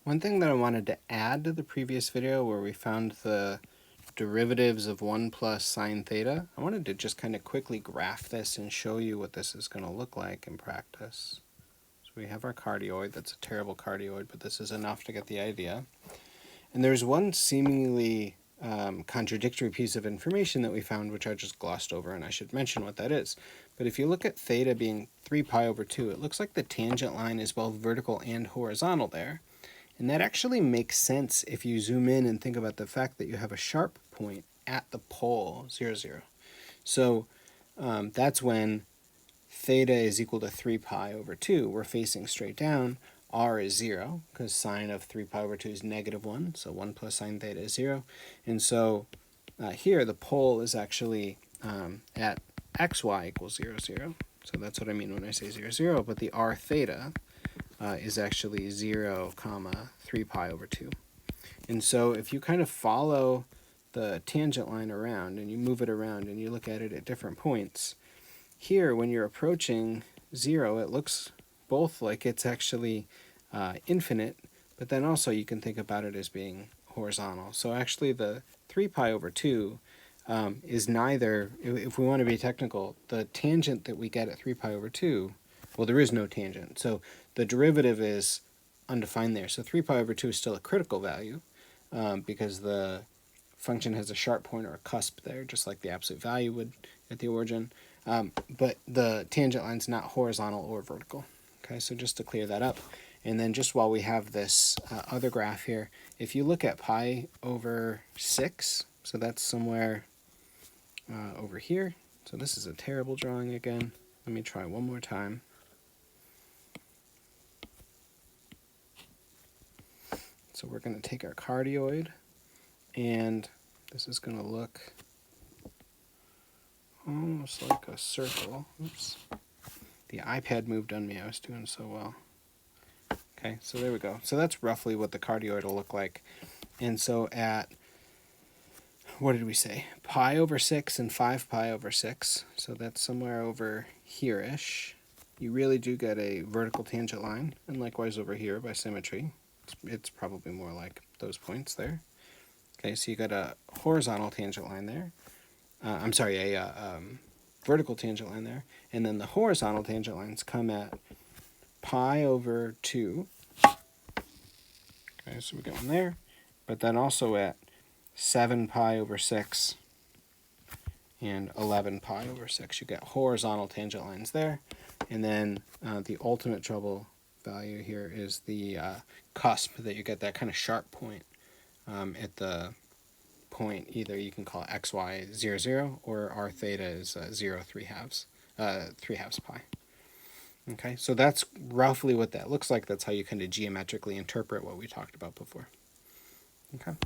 One thing that I wanted to add to the previous video where we found the derivatives of 1 plus sine theta, I wanted to just kind of quickly graph this and show you what this is going to look like in practice. So we have our cardioid. That's a terrible cardioid, but this is enough to get the idea. And there's one seemingly contradictory piece of information that we found, which I just glossed over, and I should mention what that is. But if you look at theta being 3 pi over 2, it looks like the tangent line is both vertical and horizontal there. And that actually makes sense if you zoom in and think about the fact that you have a sharp point at the pole 0, 0. So that's when theta is equal to 3 pi over 2. We're facing straight down. R is 0 because sine of 3 pi over 2 is negative 1. So 1 plus sine theta is 0. And so here the pole is actually at xy equals 0, 0. So that's what I mean when I say 0, 0. But the r theta is actually 0, 3 pi over 2. And so if you kind of follow the tangent line around and you move it around and you look at it at different points, here when you're approaching 0, it looks both like it's actually infinite, but then also you can think about it as being horizontal. So actually the 3 pi over 2 is neither, if we want to be technical, the tangent that we get at 3 pi over 2, well, there is no tangent. So the derivative is undefined there. So 3 pi over 2 is still a critical value because the function has a sharp point or a cusp there, just like the absolute value would at the origin. But the tangent line's not horizontal or vertical. Okay, so just to clear that up. And then just while we have this other graph here, if you look at pi over 6, so that's somewhere over here. So this is a terrible drawing again. Let me try one more time. So we're going to take our cardioid, and this is going to look almost like a circle. Oops. The iPad moved on me. I was doing so well. Okay, so there we go. So that's roughly what the cardioid will look like. And so at, what did we say? Pi over 6 and 5 pi over 6. So that's somewhere over here-ish. You really do get a vertical tangent line, and likewise over here by symmetry. It's probably more like those points there. Okay, so you got a horizontal tangent line there. I'm sorry, a vertical tangent line there. And then the horizontal tangent lines come at pi over 2. Okay, so we got one there. But then also at 7 pi over 6 and 11 pi over 6. You get horizontal tangent lines there. And then the ultimate trouble value here is the cusp, that you get that kind of sharp point at the point. Either you can call xy 0, 0 or r theta is 0, 3 halves pi. Okay, so that's roughly what that looks like. That's how you kind of geometrically interpret what we talked about before. Okay.